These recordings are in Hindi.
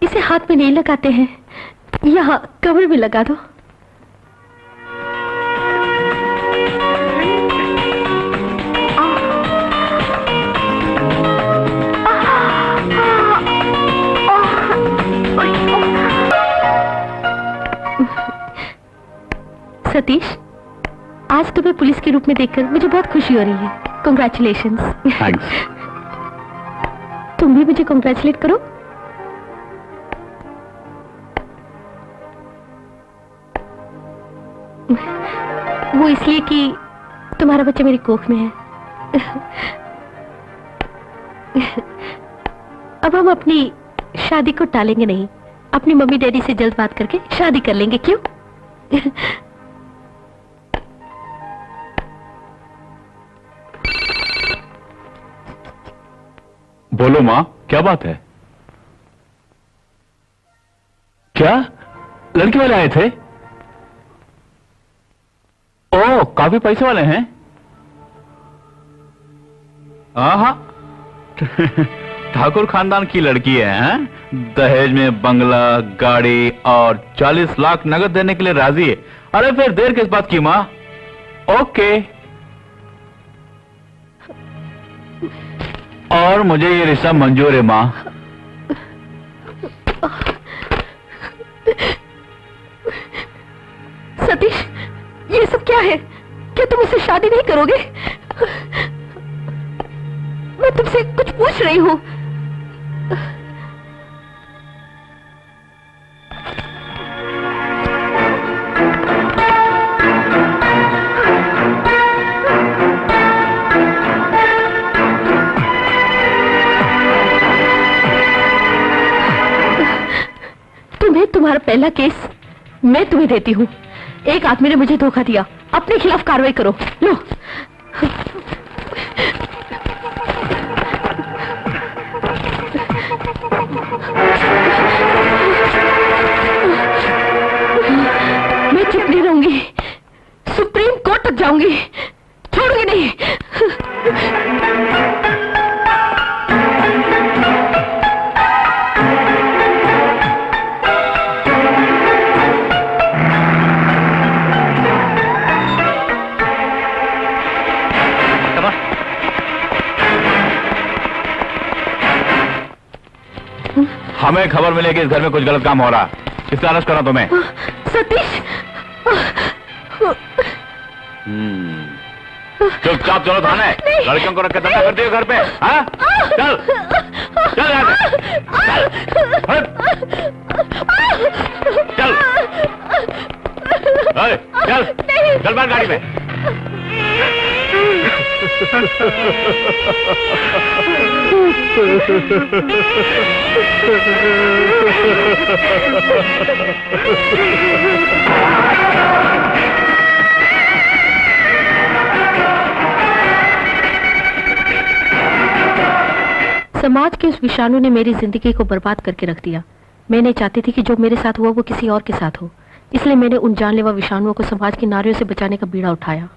इसे हाथ में नहीं लगाते हैं, यहाँ कमर में लगा दो। सतीश, आज तुम्हें पुलिस के रूप में देखकर मुझे बहुत खुशी हो रही है। कांग्रेचुलेशंस। थैंक्स। तुम भी मुझे कांग्रेचुलेट करो। वो इसलिए कि तुम्हारा बच्चा मेरी कोख में है। अब हम अपनी शादी को टालेंगे नहीं, अपनी मम्मी डैडी से जल्द बात करके शादी कर लेंगे, क्यों? बोलो माँ, क्या बात है? क्या लड़के वाले आए थे? ओह, काफी पैसे वाले हैं। हाँ ठाकुर खानदान की लड़की है, हैं? दहेज में बंगला, गाड़ी और 40 लाख नगद देने के लिए राजी है। अरे फिर देर किस बात की माँ? ओके। और मुझे ये रिश्ता मंजूर है माँ। सतीश, ये सब क्या है? क्या तुम मुझसे शादी नहीं करोगे? मैं तुमसे कुछ पूछ रही हूँ। तुम्हें तुम्हारा पहला केस मैं तुम्हें देती हूँ। एक आदमी ने मुझे धोखा दिया, अपने खिलाफ कार्रवाई करो। लो। मैं चुप नहीं रहूंगी, सुप्रीम कोर्ट तक जाऊंगी, छोड़ूंगी नहीं। हमें खबर मिले कि इस घर में कुछ गलत काम हो रहा, इसका अरेस्ट करना तुम्हें। सतीश, चुपचाप चलो थाने। लड़कियों को रख के धंधा करती हो घर पे? हाँ? चल चल यहाँ से। चल चल चल बैठ गाड़ी में। समाज के उस विषाणु ने मेरी जिंदगी को बर्बाद करके रख दिया। मैं नहीं चाहती थी कि जो मेरे साथ हुआ वो किसी और के साथ हो, इसलिए मैंने उन जानलेवा विषाणुओं को समाज की नारियों से बचाने का बीड़ा उठाया।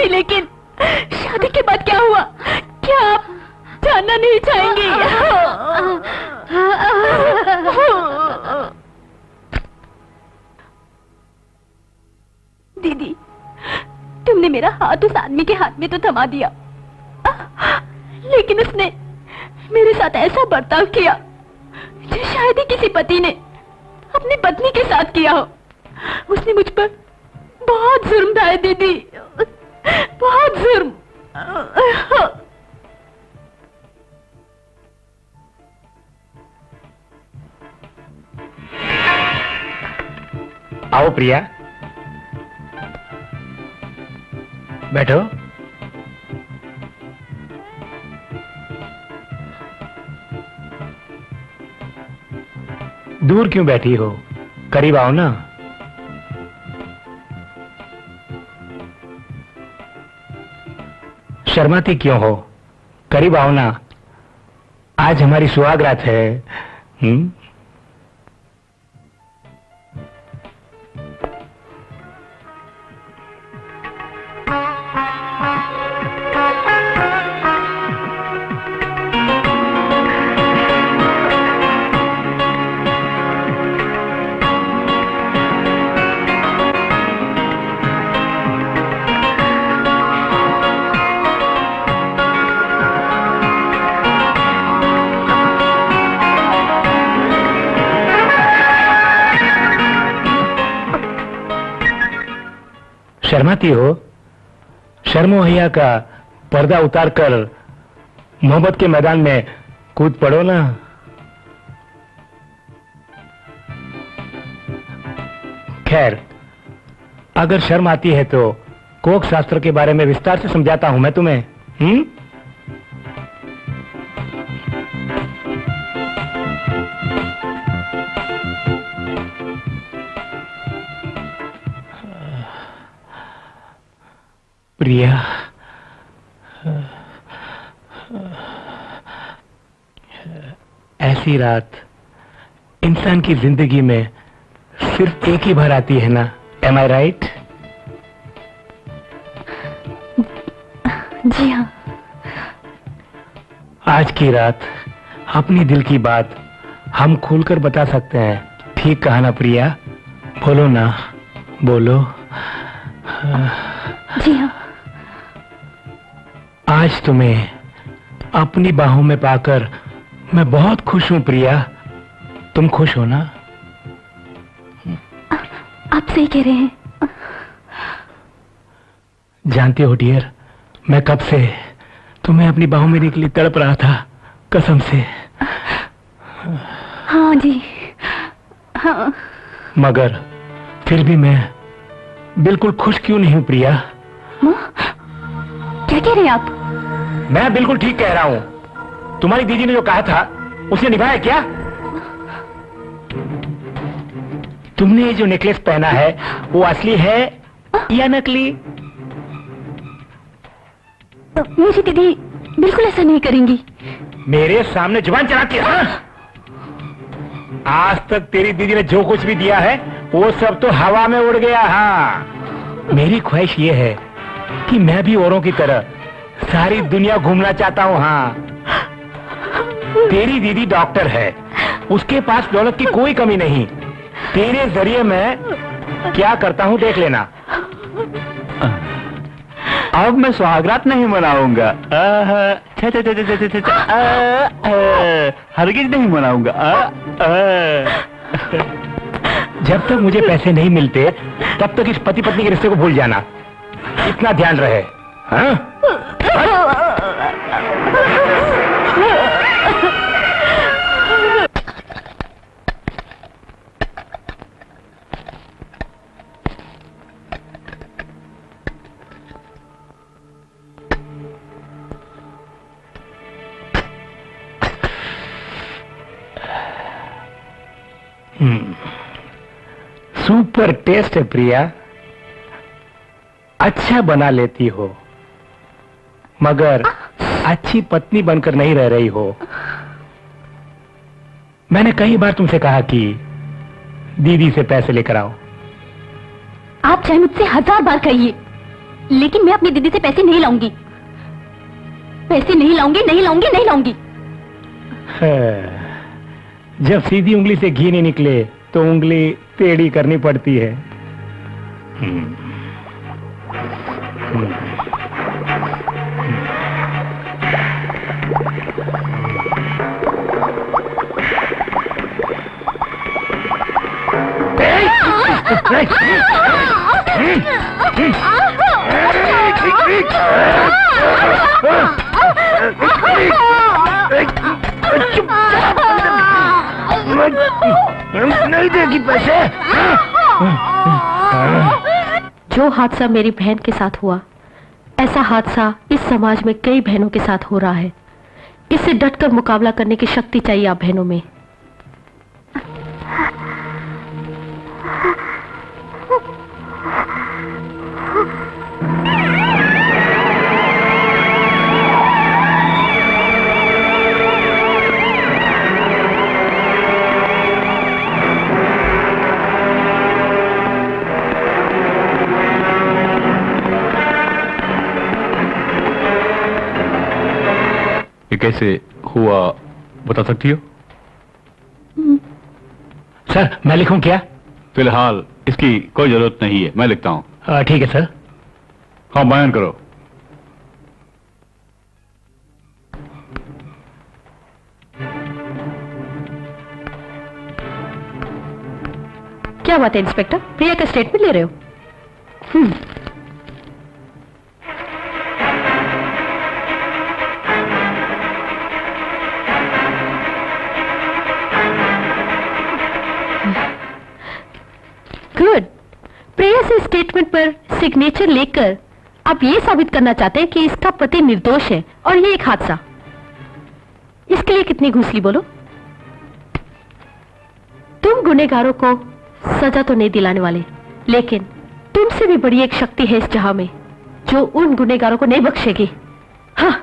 लेकिन शादी के बाद क्या हुआ, क्या आप जानना नहीं चाहेंगी? दीदी, तुमने मेरा हाथ उस आदमी के हाथ में तो थमा दिया, लेकिन उसने मेरे साथ ऐसा बर्ताव किया जो शायद ही किसी पति ने अपनी पत्नी के साथ किया हो। उसने मुझ पर बहुत जुर्म ढाए दीदी, बहुत जुर्म। आओ प्रिया, बैठो। दूर क्यों बैठी हो, करीब आओ ना। शर्माती क्यों हो, करीब आओ ना। आज हमारी सुहाग रात है। शर्माती हो? शर्मो हैया का पर्दा उतारकर मोहब्बत के मैदान में कूद पड़ो ना। खैर, अगर शर्म आती है तो कोक शास्त्र के बारे में विस्तार से समझाता हूं मैं तुम्हें। प्रिया, ऐसी रात इंसान की जिंदगी में सिर्फ एक ही बार आती है ना? एम आई राइट? जी हाँ। आज की रात अपनी दिल की बात हम खुलकर बता सकते हैं। ठीक कहा ना प्रिया? बोलो ना, बोलो। जी हाँ। आज तुम्हें अपनी बाहों में पाकर मैं बहुत खुश हूं प्रिया। तुम खुश हो ना? आप सही कह रहे हैं। जानती हो डियर, मैं कब से तुम्हें अपनी बाहों में के लिए तड़प रहा था, कसम से। हाँ जी, हाँ। मगर फिर भी मैं बिल्कुल खुश क्यों नहीं हूं प्रिया? क्या कह रहे हैं आप? मैं बिल्कुल ठीक कह रहा हूं। तुम्हारी दीदी ने जो कहा था उसने निभाया क्या? तुमने ये जो नेकलेस पहना है वो असली है या नकली? मेरी दीदी बिल्कुल ऐसा नहीं करेंगी। मेरे सामने जुबान चलाती है? आज तक तेरी दीदी ने जो कुछ भी दिया है वो सब तो हवा में उड़ गया। हाँ, मेरी ख्वाहिश ये है कि मैं भी औरों की तरह सारी दुनिया घूमना चाहता हूँ। हाँ, तेरी दीदी डॉक्टर है, उसके पास दौलत की कोई कमी नहीं। तेरे जरिए मैं क्या करता हूँ देख लेना। अब मैं सुहागरात नहीं मनाऊंगा, हरगिज नहीं मनाऊंगा। जब तक मुझे पैसे नहीं मिलते तब तक इस पति पत्नी के रिश्ते को भूल जाना, इतना ध्यान रहे। हाँ? सुपर टेस्ट है प्रिया, अच्छा बना लेती हो, मगर अच्छी पत्नी बनकर नहीं रह रही हो। मैंने कई बार तुमसे कहा कि दीदी से पैसे लेकर आओ। आप चाहे मुझसे 1000 बार कहिए, लेकिन मैं अपनी दीदी से पैसे नहीं लाऊंगी। पैसे नहीं लाऊंगी, नहीं लाऊंगी, नहीं लाऊंगी। जब सीधी उंगली से घी नहीं निकले तो उंगली टेढ़ी करनी पड़ती है। नहीं देगी पैसे। जो हादसा मेरी बहन के साथ हुआ, ऐसा हादसा इस समाज में कई बहनों के साथ हो रहा है। इससे डटकर मुकाबला करने की शक्ति चाहिए आप बहनों में। ये कैसे हुआ बता सकती हो? सर मैं लिखूं क्या? फिलहाल इसकी कोई जरूरत नहीं है, मैं लिखता हूं। ठीक है सर। हाँ बयान करो। क्या बात है इंस्पेक्टर, प्रिया का स्टेटमेंट ले रहे हो? गुड। प्रिया से स्टेटमेंट पर सिग्नेचर लेकर आप ये साबित करना चाहते हैं कि इसका पति निर्दोष है और ये एक हादसा। इसके लिए कितनी घूस ली बोलो? तुम गुनहगारों को सजा तो नहीं दिलाने वाले, लेकिन तुमसे भी बड़ी एक शक्ति है इस जहां में जो उन गुनहगारों को नहीं बख्शेगी। हाँ।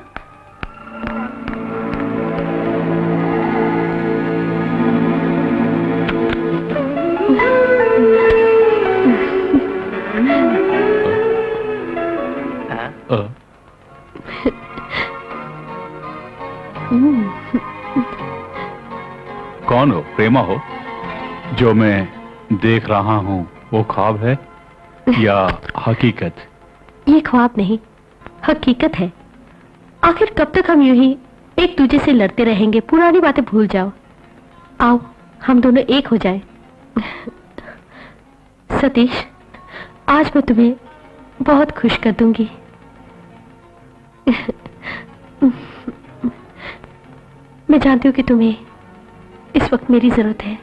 कौन हो? प्रेमा हो? जो मैं देख रहा हूं वो ख्वाब है या हकीकत? ये ख्वाब नहीं, हकीकत है। आखिर कब तक हम यूं ही एक दूसरे से लड़ते रहेंगे? पुरानी बातें भूल जाओ। आओ हम दोनों एक हो जाएं। सतीश, आज मैं तुम्हें बहुत खुश कर दूंगी। मैं जानती हूँ कि तुम्हें इस वक्त मेरी जरूरत है।